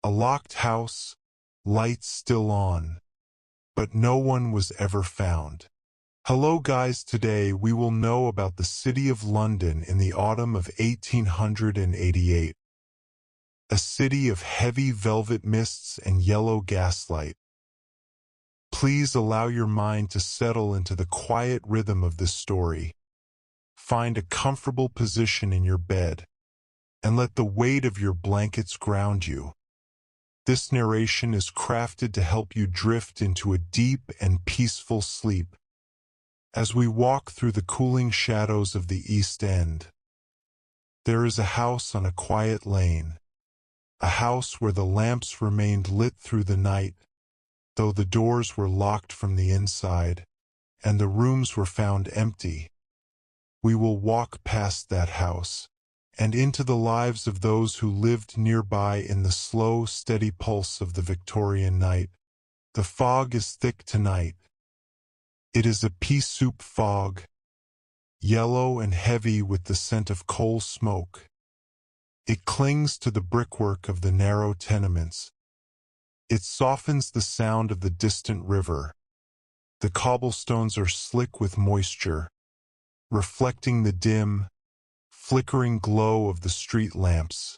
A locked house, lights still on, but no one was ever found. Hello guys, today we will know about the city of London in the autumn of 1888. A city of heavy velvet mists and yellow gaslight. Please allow your mind to settle into the quiet rhythm of this story. Find a comfortable position in your bed, and let the weight of your blankets ground you. This narration is crafted to help you drift into a deep and peaceful sleep as we walk through the cooling shadows of the East End. There is a house on a quiet lane, a house where the lamps remained lit through the night, though the doors were locked from the inside, and the rooms were found empty. We will walk past that house, and into the lives of those who lived nearby in the slow, steady pulse of the Victorian night. The fog is thick tonight. It is a pea soup fog, yellow and heavy with the scent of coal smoke. It clings to the brickwork of the narrow tenements. It softens the sound of the distant river. The cobblestones are slick with moisture, reflecting the dim, flickering glow of the street lamps.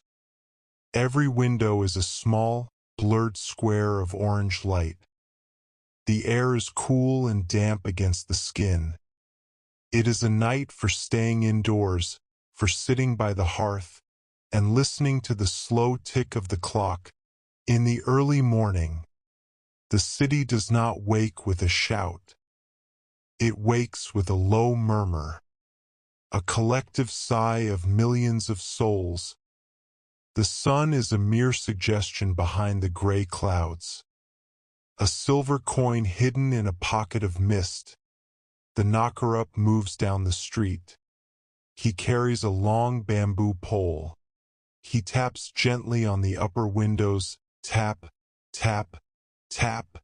Every window is a small, blurred square of orange light. The air is cool and damp against the skin. It is a night for staying indoors, for sitting by the hearth, and listening to the slow tick of the clock. In the early morning, the city does not wake with a shout. It wakes with a low murmur, a collective sigh of millions of souls. The sun is a mere suggestion behind the gray clouds. A silver coin hidden in a pocket of mist. The knocker-up moves down the street. He carries a long bamboo pole. He taps gently on the upper windows, tap, tap, tap.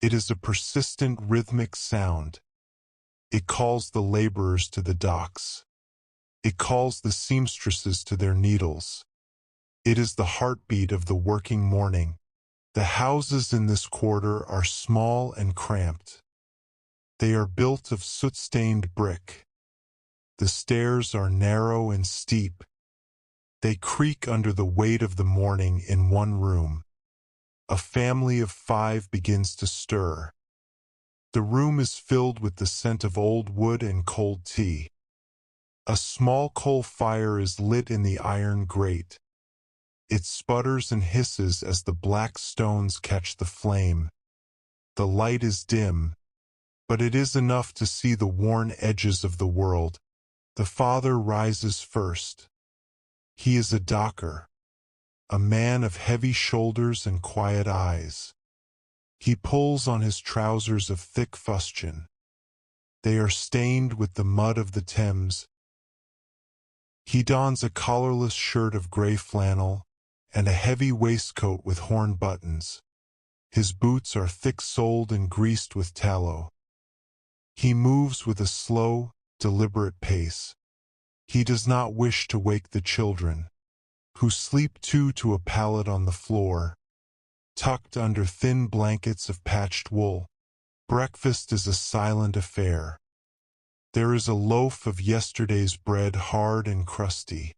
It is a persistent rhythmic sound. It calls the laborers to the docks. It calls the seamstresses to their needles. It is the heartbeat of the working morning. The houses in this quarter are small and cramped. They are built of soot-stained brick. The stairs are narrow and steep. They creak under the weight of the morning in one room. A family of 5 begins to stir. The room is filled with the scent of old wood and cold tea. A small coal fire is lit in the iron grate. It sputters and hisses as the black stones catch the flame. The light is dim, but it is enough to see the worn edges of the world. The father rises first. He is a docker, a man of heavy shoulders and quiet eyes. He pulls on his trousers of thick fustian. They are stained with the mud of the Thames. He dons a collarless shirt of gray flannel and a heavy waistcoat with horn buttons. His boots are thick-soled and greased with tallow. He moves with a slow, deliberate pace. He does not wish to wake the children, who sleep to a pallet on the floor, tucked under thin blankets of patched wool. Breakfast is a silent affair. There is a loaf of yesterday's bread, hard and crusty.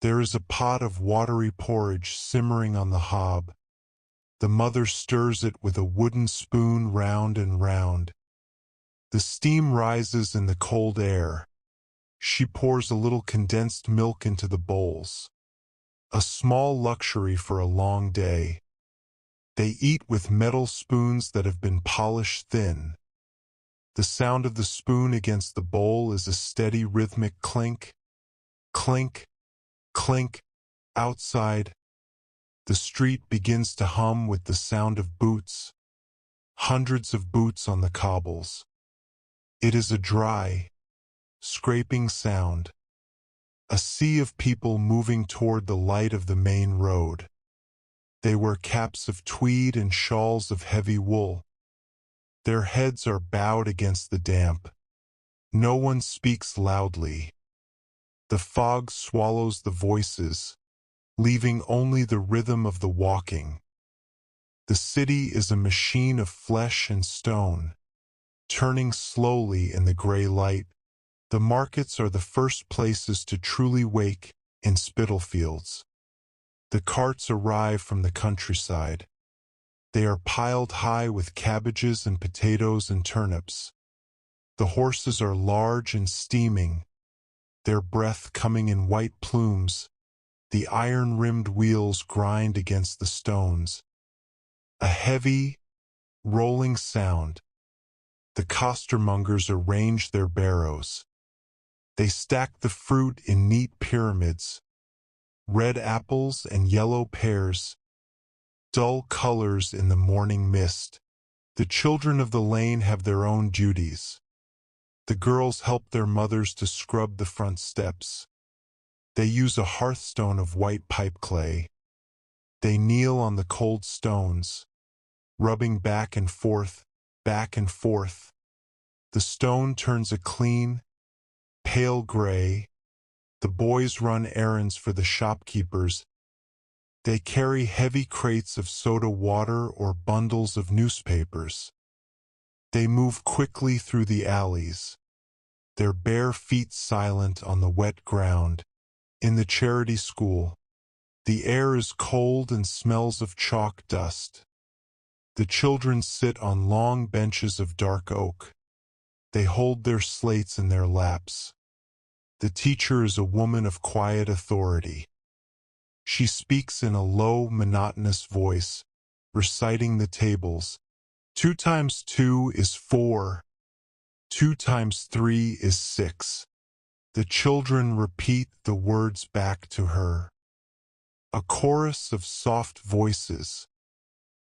There is a pot of watery porridge simmering on the hob. The mother stirs it with a wooden spoon round and round. The steam rises in the cold air. She pours a little condensed milk into the bowls. A small luxury for a long day. They eat with metal spoons that have been polished thin. The sound of the spoon against the bowl is a steady rhythmic clink, clink, clink. Outside, the street begins to hum with the sound of boots, hundreds of boots on the cobbles. It is a dry, scraping sound, a sea of people moving toward the light of the main road. They wear caps of tweed and shawls of heavy wool. Their heads are bowed against the damp. No one speaks loudly. The fog swallows the voices. leaving only the rhythm of the walking. The city is a machine of flesh and stone, turning slowly in the gray light. The markets are the first places to truly wake in Spitalfields. The carts arrive from the countryside. They are piled high with cabbages and potatoes and turnips. The horses are large and steaming, their breath coming in white plumes. The iron-rimmed wheels grind against the stones. A heavy, rolling sound. The costermongers arrange their barrows. They stack the fruit in neat pyramids. Red apples and yellow pears, dull colors in the morning mist. The children of the lane have their own duties. The girls help their mothers to scrub the front steps. They use a hearthstone of white pipe clay. They kneel on the cold stones, rubbing back and forth, back and forth. The stone turns a clean, pale gray. The boys run errands for the shopkeepers. They carry heavy crates of soda water or bundles of newspapers. They move quickly through the alleys, their bare feet silent on the wet ground. In the charity school, the air is cold and smells of chalk dust. The children sit on long benches of dark oak. They hold their slates in their laps. The teacher is a woman of quiet authority. She speaks in a low, monotonous voice, reciting the tables. 2 times 2 is 4. 2 times 3 is 6. The children repeat the words back to her. A chorus of soft voices,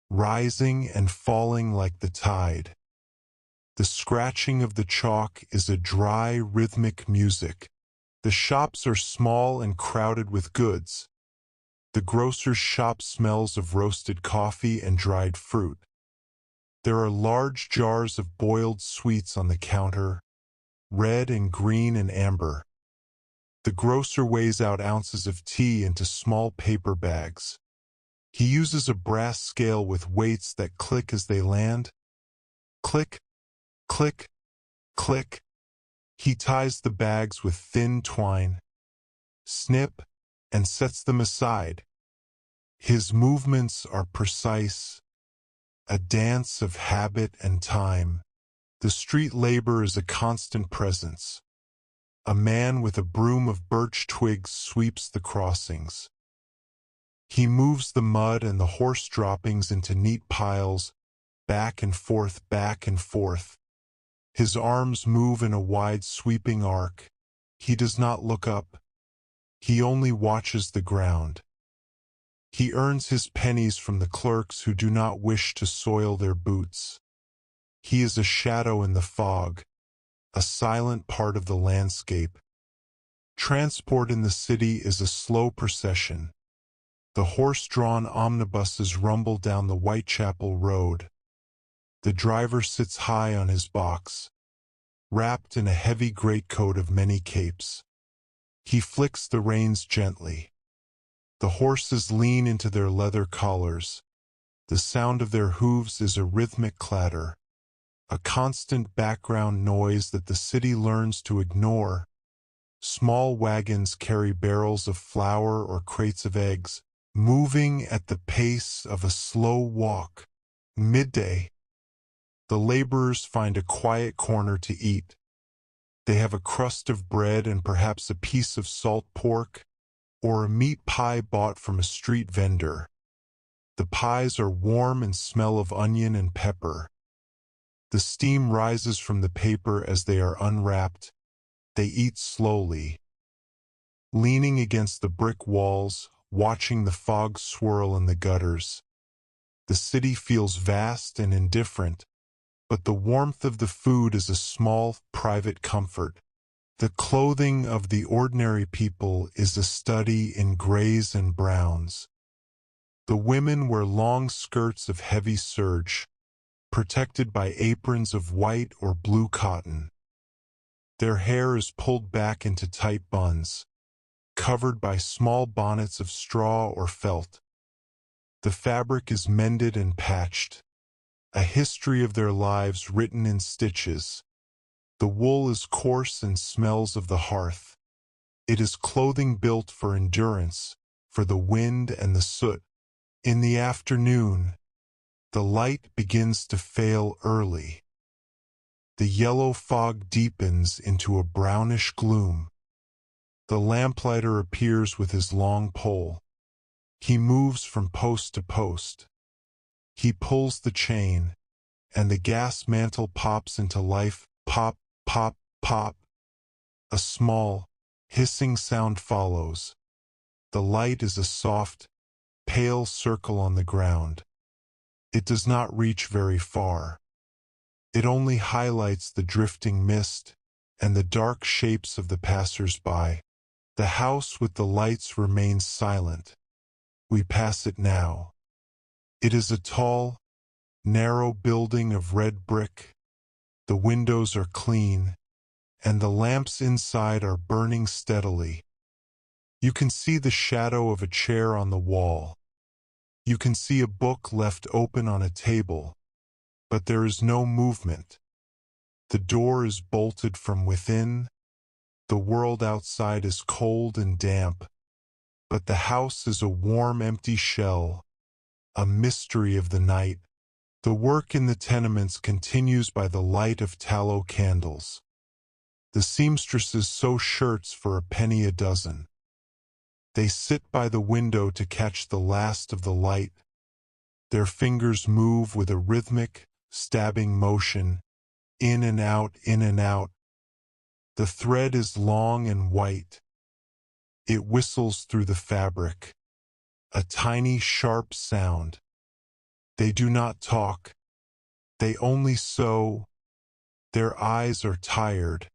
rising and falling like the tide. The scratching of the chalk is a dry, rhythmic music. The shops are small and crowded with goods. The grocer's shop smells of roasted coffee and dried fruit. There are large jars of boiled sweets on the counter, red and green and amber. The grocer weighs out ounces of tea into small paper bags. He uses a brass scale with weights that click as they land. Click, click, click. He ties the bags with thin twine. Snip, and sets them aside. His movements are precise, a dance of habit and time. The street labor is a constant presence. A man with a broom of birch twigs sweeps the crossings. He moves the mud and the horse droppings into neat piles, back and forth, back and forth. His arms move in a wide sweeping arc. He does not look up. He only watches the ground. He earns his pennies from the clerks who do not wish to soil their boots. He is a shadow in the fog, a silent part of the landscape. Transport in the city is a slow procession. The horse-drawn omnibuses rumble down the Whitechapel Road. The driver sits high on his box, wrapped in a heavy greatcoat of many capes. He flicks the reins gently. The horses lean into their leather collars. The sound of their hooves is a rhythmic clatter, a constant background noise that the city learns to ignore. Small wagons carry barrels of flour or crates of eggs, moving at the pace of a slow walk. Midday. The laborers find a quiet corner to eat. They have a crust of bread and perhaps a piece of salt pork, or a meat pie bought from a street vendor. The pies are warm and smell of onion and pepper. The steam rises from the paper as they are unwrapped. They eat slowly, leaning against the brick walls, watching the fog swirl in the gutters. The city feels vast and indifferent, but the warmth of the food is a small, private comfort. The clothing of the ordinary people is a study in grays and browns. The women wear long skirts of heavy serge, protected by aprons of white or blue cotton. Their hair is pulled back into tight buns. covered by small bonnets of straw or felt. The fabric is mended and patched, a history of their lives written in stitches. The wool is coarse and smells of the hearth. It is clothing built for endurance, for the wind and the soot. In the afternoon, the light begins to fail early. The yellow fog deepens into a brownish gloom. The lamplighter appears with his long pole. He moves from post to post. He pulls the chain, and the gas mantle pops into life. Pop, pop, pop. A small, hissing sound follows. The light is a soft, pale circle on the ground. It does not reach very far. It only highlights the drifting mist and the dark shapes of the passers-by. The house with the lights remains silent. We pass it now. It is a tall, narrow building of red brick. The windows are clean, and the lamps inside are burning steadily. You can see the shadow of a chair on the wall. You can see a book left open on a table, but there is no movement. The door is bolted from within. The world outside is cold and damp, but the house is a warm, empty shell, a mystery of the night. The work in the tenements continues by the light of tallow candles. The seamstresses sew shirts for a penny a dozen. They sit by the window to catch the last of the light. Their fingers move with a rhythmic, stabbing motion, in and out, in and out. The thread is long and white. It whistles through the fabric, a tiny, sharp sound. They do not talk. They only sew. Their eyes are tired,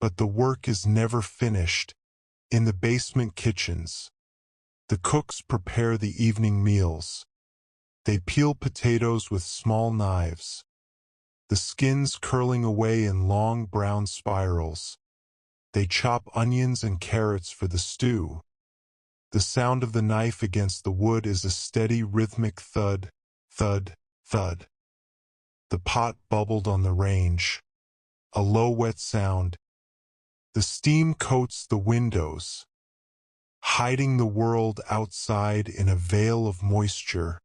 but the work is never finished. In the basement kitchens, the cooks prepare the evening meals. They peel potatoes with small knives, the skins curling away in long brown spirals. They chop onions and carrots for the stew. The sound of the knife against the wood is a steady rhythmic thud, thud, thud. The pot bubbled on the range, a low wet sound. The steam coats the windows, hiding the world outside in a veil of moisture.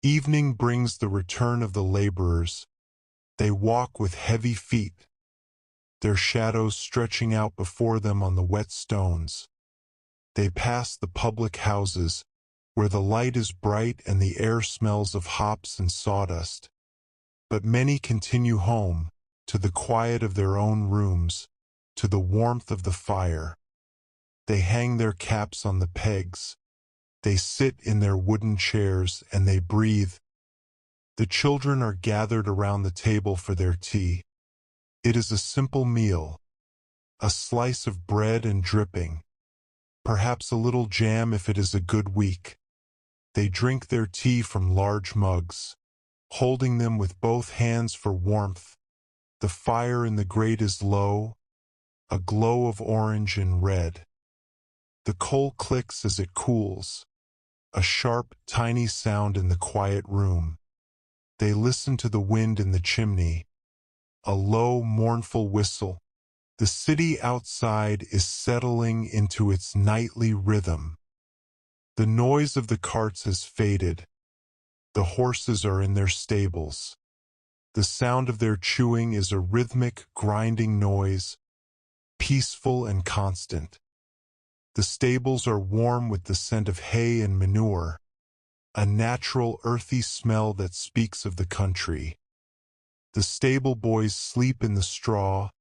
Evening brings the return of the laborers. They walk with heavy feet, their shadows stretching out before them on the wet stones. They pass the public houses, where the light is bright and the air smells of hops and sawdust. But many continue home, to the quiet of their own rooms, to the warmth of the fire. They hang their caps on the pegs. They sit in their wooden chairs and they breathe. The children are gathered around the table for their tea. It is a simple meal, a slice of bread and dripping, perhaps a little jam if it is a good week. They drink their tea from large mugs, holding them with both hands for warmth. The fire in the grate is low, a glow of orange and red. The coal clicks as it cools, a sharp, tiny sound in the quiet room. They listen to the wind in the chimney, a low, mournful whistle. The city outside is settling into its nightly rhythm. The noise of the carts has faded. The horses are in their stables. The sound of their chewing is a rhythmic, grinding noise, peaceful and constant. The stables are warm with the scent of hay and manure, a natural, earthy smell that speaks of the country. The stable boys sleep in the straw,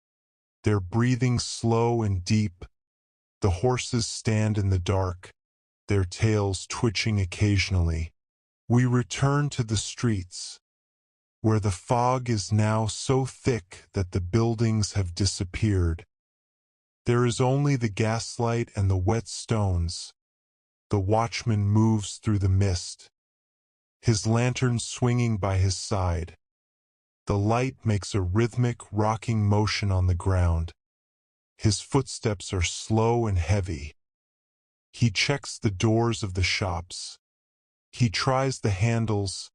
their breathing slow and deep. The horses stand in the dark, their tails twitching occasionally. We return to the streets, where the fog is now so thick that the buildings have disappeared. There is only the gaslight and the wet stones. The watchman moves through the mist, his lantern swinging by his side. The light makes a rhythmic, rocking motion on the ground. His footsteps are slow and heavy. He checks the doors of the shops. He tries the handles,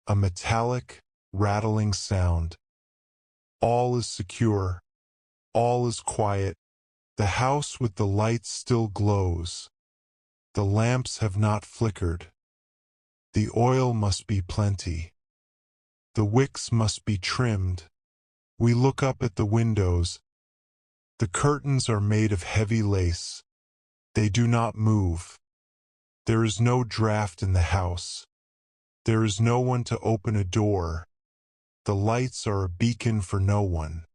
a metallic, rattling sound. All is secure. All is quiet. The house with the lights still glows. The lamps have not flickered. The oil must be plenty. The wicks must be trimmed. We look up at the windows. The curtains are made of heavy lace. They do not move. There is no draft in the house. There is no one to open a door. The lights are a beacon for no one.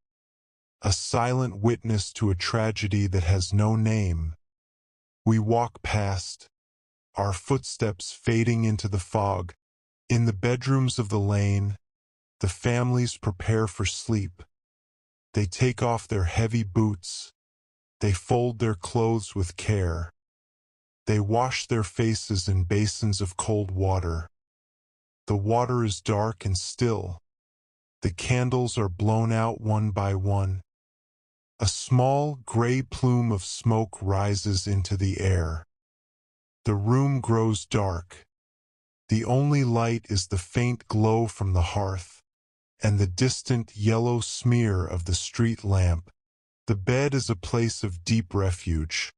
A silent witness to a tragedy that has no name. We walk past, our footsteps fading into the fog. In the bedrooms of the lane, the families prepare for sleep. They take off their heavy boots. They fold their clothes with care. They wash their faces in basins of cold water. The water is dark and still. The candles are blown out one by one. A small gray plume of smoke rises into the air. The room grows dark. The only light is the faint glow from the hearth, and the distant yellow smear of the street lamp. The bed is a place of deep refuge.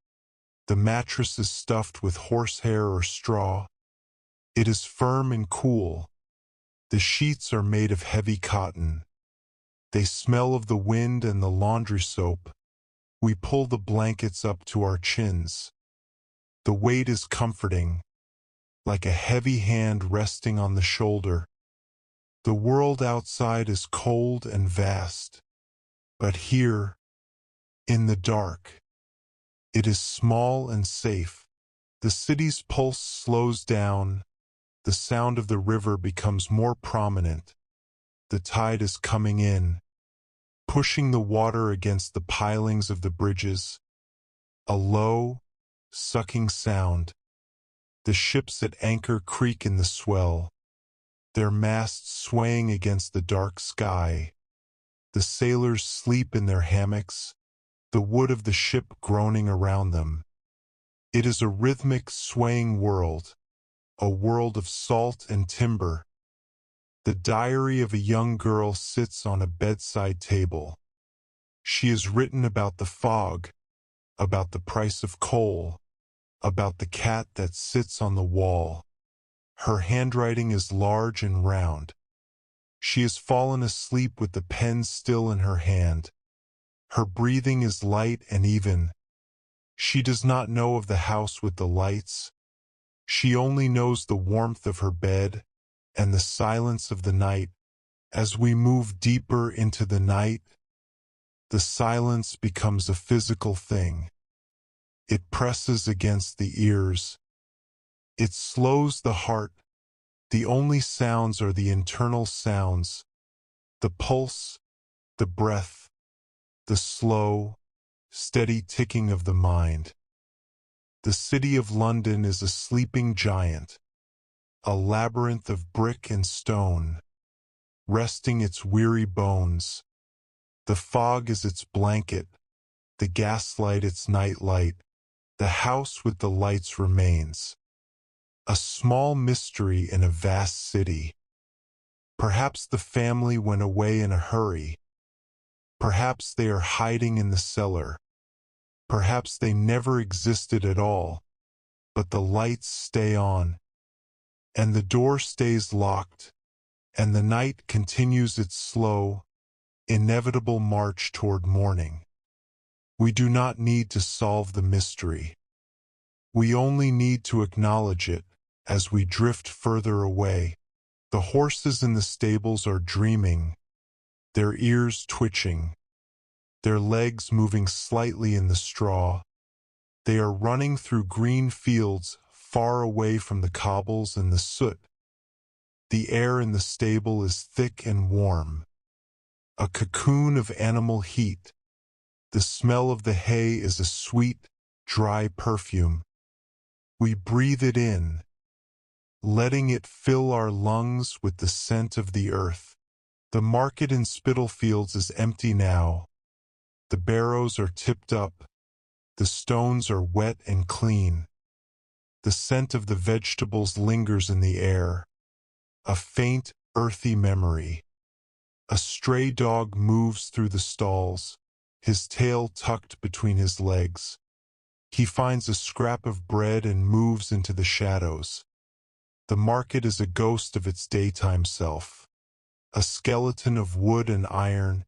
The mattress is stuffed with horsehair or straw. It is firm and cool. The sheets are made of heavy cotton. They smell of the wind and the laundry soap. We pull the blankets up to our chins. The weight is comforting, like a heavy hand resting on the shoulder. The world outside is cold and vast, but here, in the dark, it is small and safe. The city's pulse slows down. The sound of the river becomes more prominent. The tide is coming in, pushing the water against the pilings of the bridges. A low, sucking sound. The ships at anchor creak in the swell, their masts swaying against the dark sky. The sailors sleep in their hammocks, the wood of the ship groaning around them. It is a rhythmic, swaying world, a world of salt and timber. The diary of a young girl sits on a bedside table. She has written about the fog, about the price of coal, about the cat that sits on the wall. Her handwriting is large and round. She has fallen asleep with the pen still in her hand. Her breathing is light and even. She does not know of the house with the lights. She only knows the warmth of her bed and the silence of the night. As we move deeper into the night, the silence becomes a physical thing. It presses against the ears. It slows the heart. The only sounds are the internal sounds, the pulse, the breath, the slow, steady ticking of the mind. The city of London is a sleeping giant, a labyrinth of brick and stone, resting its weary bones. The fog is its blanket, the gaslight its night light. The house with the lights remains. A small mystery in a vast city. Perhaps the family went away in a hurry. Perhaps they are hiding in the cellar. Perhaps they never existed at all, but the lights stay on, and the door stays locked, and the night continues its slow, inevitable march toward morning. We do not need to solve the mystery. We only need to acknowledge it as we drift further away. The horses in the stables are dreaming, their ears twitching, their legs moving slightly in the straw. They are running through green fields far away from the cobbles and the soot. The air in the stable is thick and warm, a cocoon of animal heat. The smell of the hay is a sweet, dry perfume. We breathe it in, letting it fill our lungs with the scent of the earth. The market in Spitalfields is empty now. The barrows are tipped up. The stones are wet and clean. The scent of the vegetables lingers in the air. A faint, earthy memory. A stray dog moves through the stalls, his tail tucked between his legs. He finds a scrap of bread and moves into the shadows. The market is a ghost of its daytime self. A skeleton of wood and iron.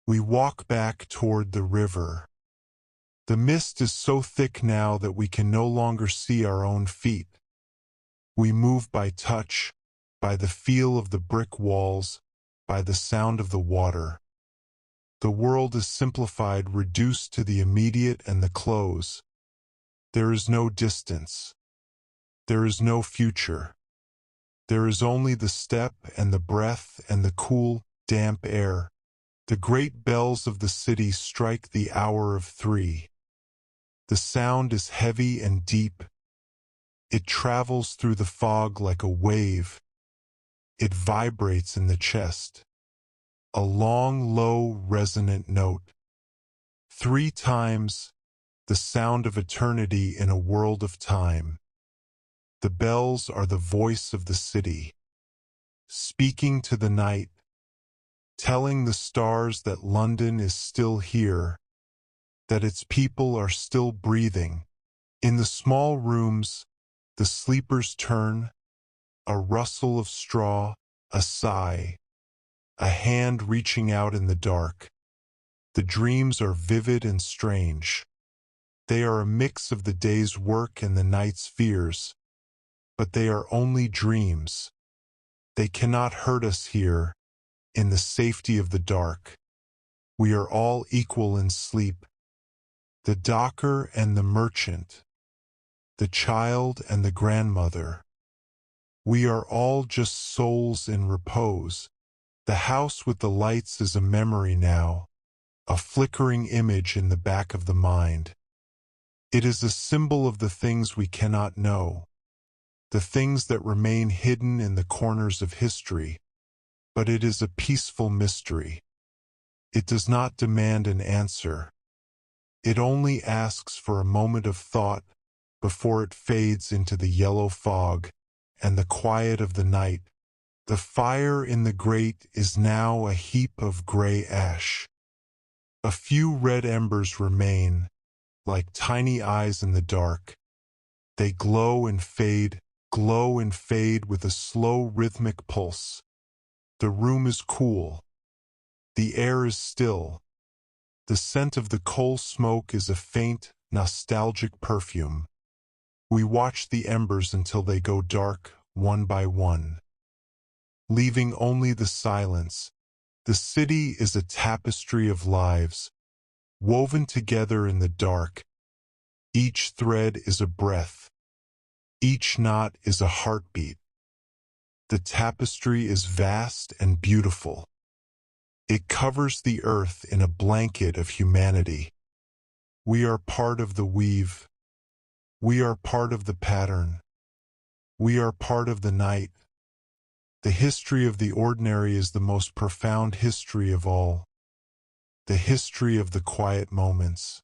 We walk back toward the river. The mist is so thick now that we can no longer see our own feet. We move by touch, by the feel of the brick walls, by the sound of the water. The world is simplified, reduced to the immediate and the close. There is no distance. There is no future. There is only the step and the breath and the cool, damp air. The great bells of the city strike the hour of 3. The sound is heavy and deep. It travels through the fog like a wave. It vibrates in the chest. A long, low, resonant note. 3 times, the sound of eternity in a world of time. The bells are the voice of the city, speaking to the night, telling the stars that London is still here, that its people are still breathing. In the small rooms, the sleepers turn, a rustle of straw, a sigh, a hand reaching out in the dark. The dreams are vivid and strange. They are a mix of the day's work and the night's fears, but they are only dreams. They cannot hurt us here, in the safety of the dark. We are all equal in sleep. The docker and the merchant, the child and the grandmother. We are all just souls in repose. The house with the lights is a memory now, a flickering image in the back of the mind. It is a symbol of the things we cannot know, the things that remain hidden in the corners of history, but it is a peaceful mystery. It does not demand an answer. It only asks for a moment of thought before it fades into the yellow fog and the quiet of the night. The fire in the grate is now a heap of gray ash. A few red embers remain, like tiny eyes in the dark. They glow and fade with a slow rhythmic pulse. The room is cool. The air is still. The scent of the coal smoke is a faint, nostalgic perfume. We watch the embers until they go dark, one by one, leaving only the silence. The city is a tapestry of lives, woven together in the dark. Each thread is a breath. Each knot is a heartbeat. The tapestry is vast and beautiful. It covers the earth in a blanket of humanity. We are part of the weave. We are part of the pattern. We are part of the night. The history of the ordinary is the most profound history of all. The history of the quiet moments.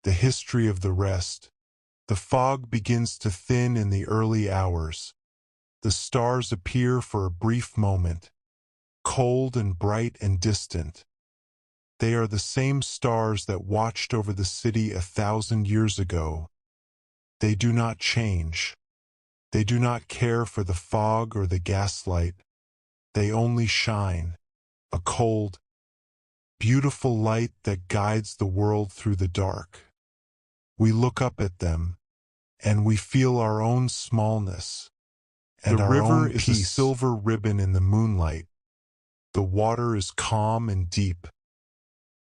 The history of the rest. The fog begins to thin in the early hours. The stars appear for a brief moment, cold and bright and distant. They are the same stars that watched over the city 1,000 years ago. They do not change. They do not care for the fog or the gaslight. They only shine, a cold, beautiful light that guides the world through the dark. We look up at them, and we feel our own smallness, and our own peace. The river is a silver ribbon in the moonlight. The water is calm and deep.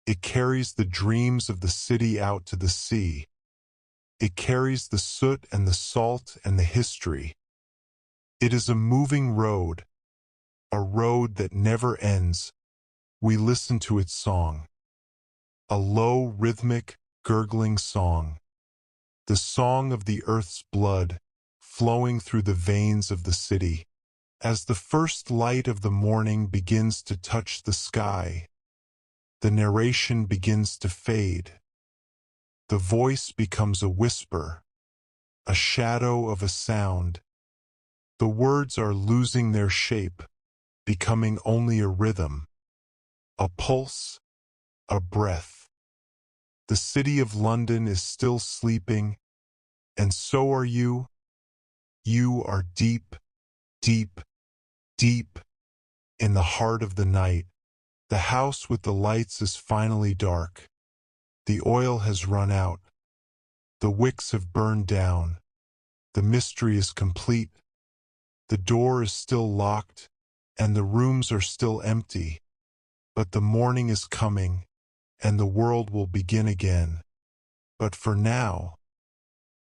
It carries the dreams of the city out to the sea. It carries the soot and the salt and the history. It is a moving road, a road that never ends. We listen to its song. A low, rhythmic, gurgling song. The song of the earth's blood, flowing through the veins of the city. As the first light of the morning begins to touch the sky, the narration begins to fade. The voice becomes a whisper, a shadow of a sound. The words are losing their shape, becoming only a rhythm, a pulse, a breath. The city of London is still sleeping, and so are you. You are deep, deep, deep in the heart of the night. The house with the lights is finally dark. The oil has run out. The wicks have burned down. The mystery is complete. The door is still locked, and the rooms are still empty. But the morning is coming, and the world will begin again. But for now,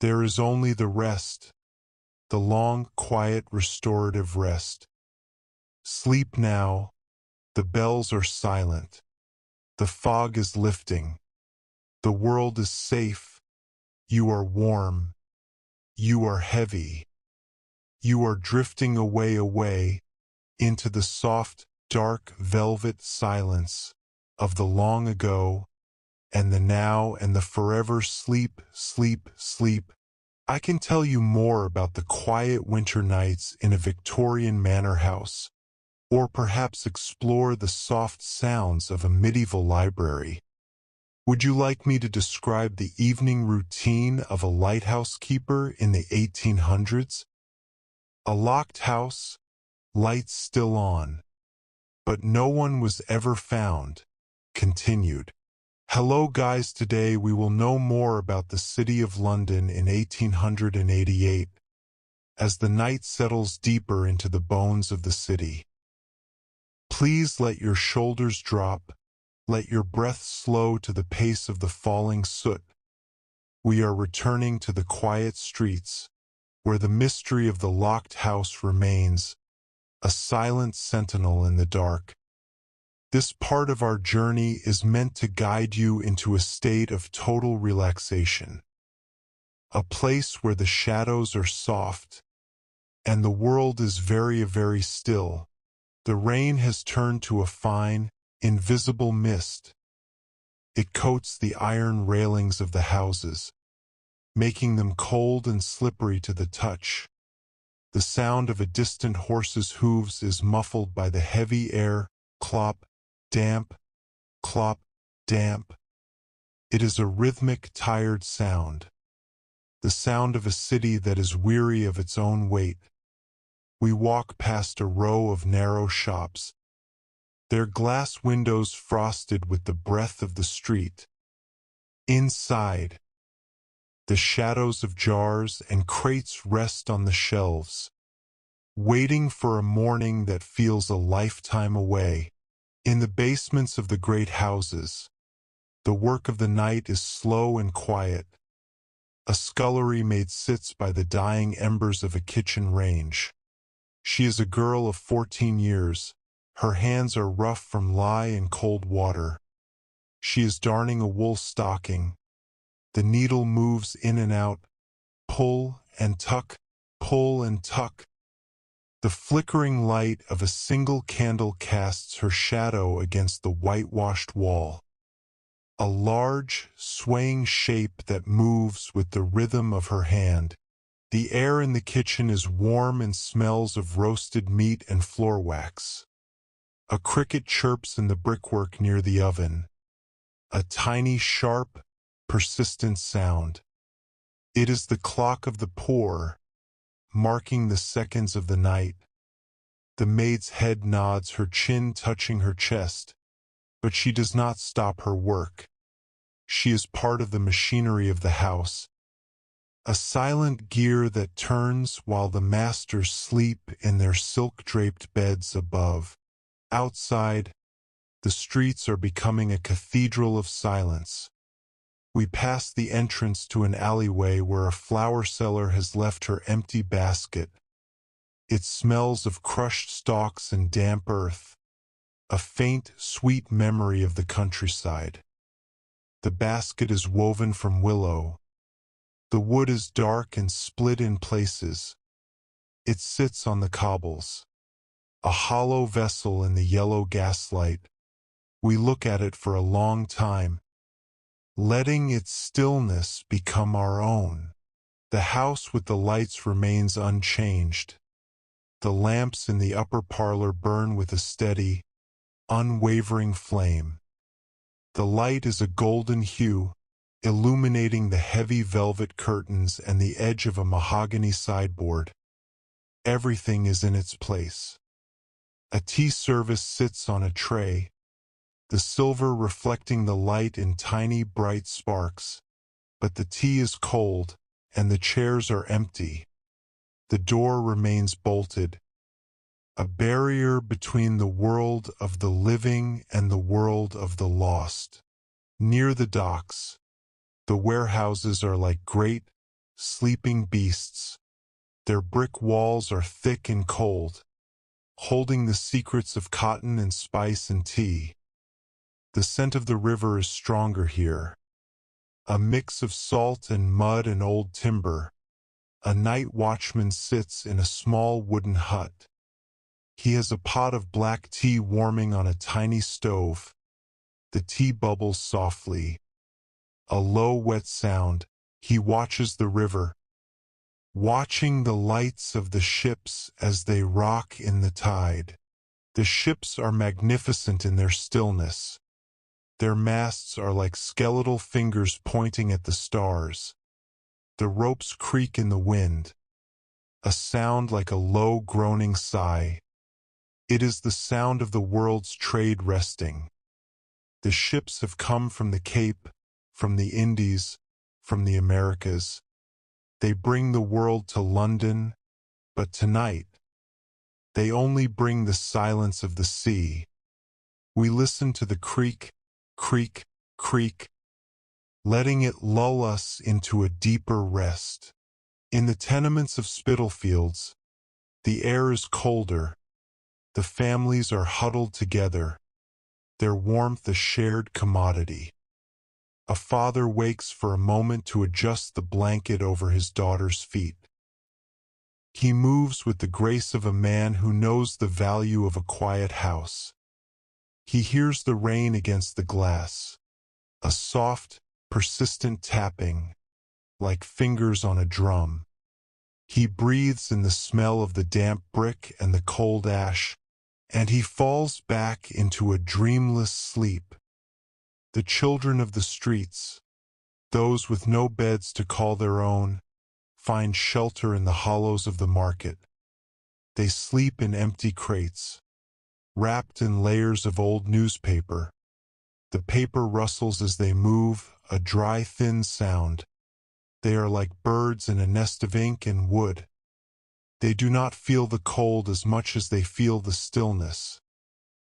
there is only the rest, the long, quiet, restorative rest. Sleep now. The bells are silent. The fog is lifting. The world is safe. You are warm. You are heavy. You are drifting away into the soft, dark velvet silence of the long ago and the now and the forever. Sleep, sleep, sleep. I can tell you more about the quiet winter nights in a Victorian manor house, or perhaps explore the soft sounds of a medieval library. Would you like me to describe the evening routine of a lighthouse keeper in the 1800s? A locked house, lights still on. But no one was ever found. Continued. Hello guys, today we will know more about the city of London in 1888, as the night settles deeper into the bones of the city. Please let your shoulders drop, let your breath slow to the pace of the falling soot. We are returning to the quiet streets, where the mystery of the locked house remains, a silent sentinel in the dark. This part of our journey is meant to guide you into a state of total relaxation, a place where the shadows are soft, and the world is very, very still. The rain has turned to a fine, invisible mist. It coats the iron railings of the houses, making them cold and slippery to the touch. The sound of a distant horse's hooves is muffled by the heavy air, clop, damp, clop, damp. It is a rhythmic, tired sound, the sound of a city that is weary of its own weight. We walk past a row of narrow shops, their glass windows frosted with the breath of the street. Inside, the shadows of jars and crates rest on the shelves, waiting for a morning that feels a lifetime away. In the basements of the great houses, the work of the night is slow and quiet. A scullery maid sits by the dying embers of a kitchen range. She is a girl of 14 years. Her hands are rough from lye and cold water. She is darning a wool stocking. The needle moves in and out, pull and tuck, pull and tuck. The flickering light of a single candle casts her shadow against the whitewashed wall. A large, swaying shape that moves with the rhythm of her hand. The air in the kitchen is warm and smells of roasted meat and floor wax. A cricket chirps in the brickwork near the oven. A tiny, sharp, persistent sound. It is the clock of the poor, marking the seconds of the night. The maid's head nods, her chin touching her chest, but she does not stop her work. She is part of the machinery of the house, a silent gear that turns while the masters sleep in their silk-draped beds above. Outside, the streets are becoming a cathedral of silence. We pass the entrance to an alleyway where a flower seller has left her empty basket. It smells of crushed stalks and damp earth, a faint, sweet memory of the countryside. The basket is woven from willow. The wood is dark and split in places. It sits on the cobbles, a hollow vessel in the yellow gaslight. We look at it for a long time, letting its stillness become our own. The house with the lights remains unchanged. The lamps in the upper parlor burn with a steady, unwavering flame. The light is a golden hue, illuminating the heavy velvet curtains and the edge of a mahogany sideboard. Everything is in its place. A tea service sits on a tray, the silver reflecting the light in tiny bright sparks. But the tea is cold, and the chairs are empty. The door remains bolted, a barrier between the world of the living and the world of the lost. Near the docks, the warehouses are like great, sleeping beasts. Their brick walls are thick and cold, holding the secrets of cotton and spice and tea. The scent of the river is stronger here, a mix of salt and mud and old timber. A night watchman sits in a small wooden hut. He has a pot of black tea warming on a tiny stove. The tea bubbles softly. A low, wet sound. He watches the river, watching the lights of the ships as they rock in the tide. The ships are magnificent in their stillness. Their masts are like skeletal fingers pointing at the stars. The ropes creak in the wind, a sound like a low groaning sigh. It is the sound of the world's trade resting. The ships have come from the Cape, from the Indies, from the Americas. They bring the world to London, but tonight, they only bring the silence of the sea. We listen to the creak, creak, creak, letting it lull us into a deeper rest. In the tenements of Spitalfields, the air is colder. The families are huddled together, their warmth a shared commodity. A father wakes for a moment to adjust the blanket over his daughter's feet. He moves with the grace of a man who knows the value of a quiet house. He hears the rain against the glass, a soft, persistent tapping, like fingers on a drum. He breathes in the smell of the damp brick and the cold ash, and he falls back into a dreamless sleep. The children of the streets, those with no beds to call their own, find shelter in the hollows of the market. They sleep in empty crates, wrapped in layers of old newspaper. The paper rustles as they move, a dry, thin sound. They are like birds in a nest of ink and wood. They do not feel the cold as much as they feel the stillness.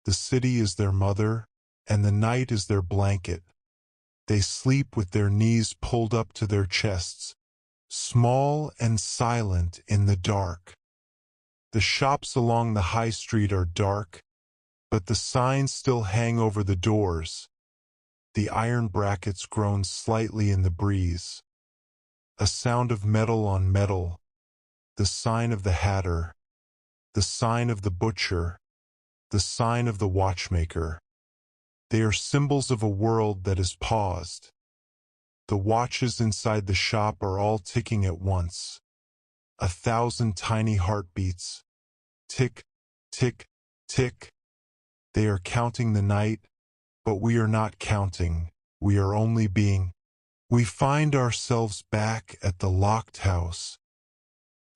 The city is their mother, and the night is their blanket. They sleep with their knees pulled up to their chests, small and silent in the dark. The shops along the high street are dark, but the signs still hang over the doors. The iron brackets groan slightly in the breeze. A sound of metal on metal, the sign of the hatter, the sign of the butcher, the sign of the watchmaker. They are symbols of a world that is paused. The watches inside the shop are all ticking at once. 1,000 tiny heartbeats. Tick, tick, tick. They are counting the night, but we are not counting. We are only being. We find ourselves back at the locked house.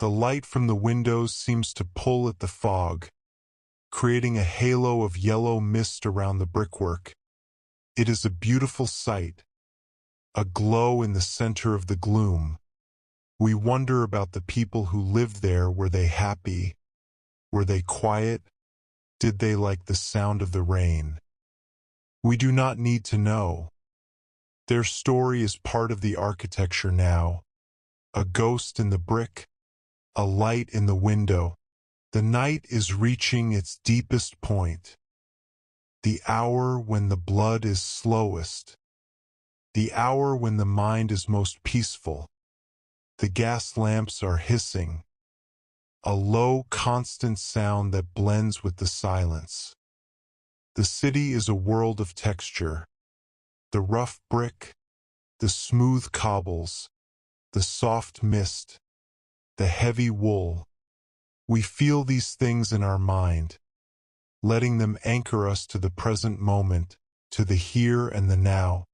The light from the windows seems to pull at the fog, creating a halo of yellow mist around the brickwork. It is a beautiful sight, a glow in the center of the gloom. We wonder about the people who lived there. Were they happy? Were they quiet? Did they like the sound of the rain? We do not need to know. Their story is part of the architecture now. A ghost in the brick, a light in the window. The night is reaching its deepest point. The hour when the blood is slowest. The hour when the mind is most peaceful. The gas lamps are hissing. A low, constant sound that blends with the silence. The city is a world of texture. The rough brick, the smooth cobbles, the soft mist, the heavy wool. We feel these things in our mind, letting them anchor us to the present moment, to the here and the now.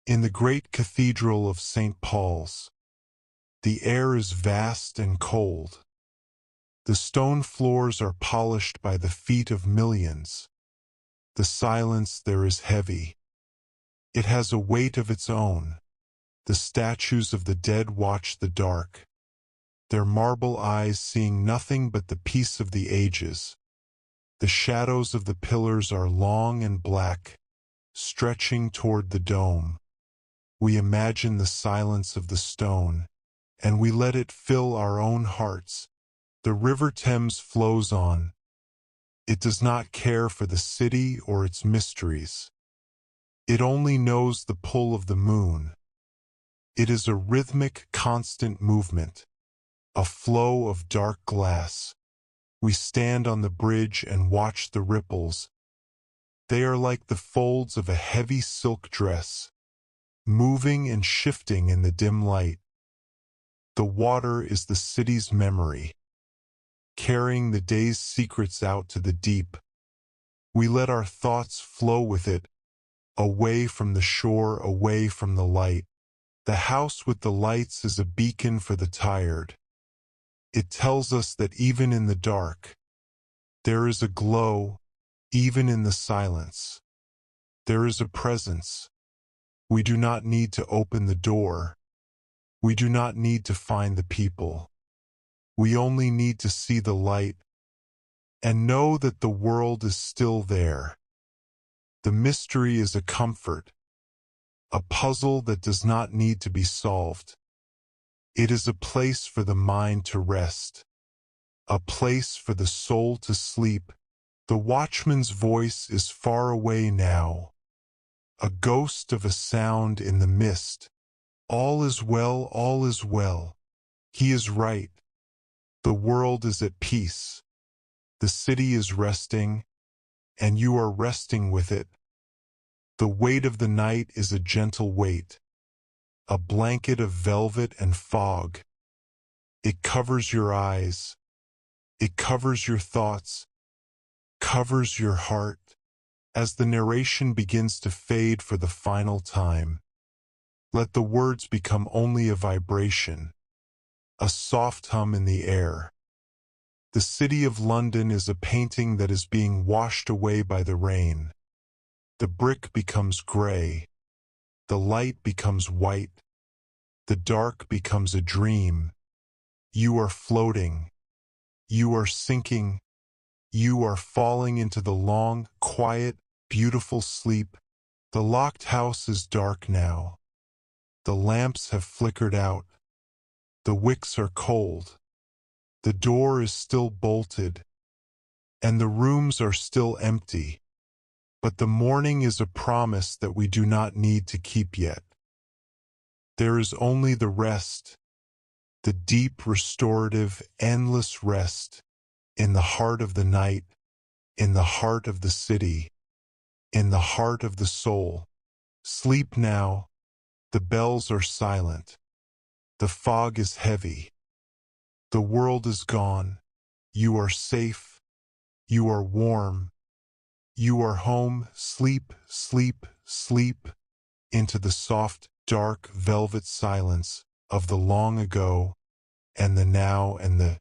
In the great cathedral of St. Paul's, the air is vast and cold. The stone floors are polished by the feet of millions. The silence there is heavy. It has a weight of its own. The statues of the dead watch the dark, their marble eyes seeing nothing but the peace of the ages. The shadows of the pillars are long and black, stretching toward the dome. We imagine the silence of the stone, and we let it fill our own hearts. The river Thames flows on. It does not care for the city or its mysteries. It only knows the pull of the moon. It is a rhythmic, constant movement, a flow of dark glass. We stand on the bridge and watch the ripples. They are like the folds of a heavy silk dress, moving and shifting in the dim light. The water is the city's memory, carrying the day's secrets out to the deep. We let our thoughts flow with it, away from the shore, away from the light. The house with the lights is a beacon for the tired. It tells us that even in the dark, there is a glow, even in the silence. There is a presence. We do not need to open the door. We do not need to find the people. We only need to see the light and know that the world is still there. The mystery is a comfort, a puzzle that does not need to be solved. It is a place for the mind to rest, a place for the soul to sleep. The watchman's voice is far away now, a ghost of a sound in the mist. All is well, all is well. He is right. The world is at peace. The city is resting, and you are resting with it. The weight of the night is a gentle weight, a blanket of velvet and fog. It covers your eyes. It covers your thoughts, covers your heart. As the narration begins to fade for the final time, let the words become only a vibration, a soft hum in the air. The city of London is a painting that is being washed away by the rain. The brick becomes gray. The light becomes white. The dark becomes a dream. You are floating. You are sinking. You are falling into the long, quiet, beautiful sleep. The locked house is dark now. The lamps have flickered out. The wicks are cold. The door is still bolted. And the rooms are still empty. But the morning is a promise that we do not need to keep yet. There is only the rest, the deep, restorative, endless rest, in the heart of the night, in the heart of the city, in the heart of the soul. Sleep now. The bells are silent. The fog is heavy. The world is gone. You are safe. You are warm. You are home. Sleep, sleep, sleep, into the soft, dark, velvet silence of the long ago, and the now, and the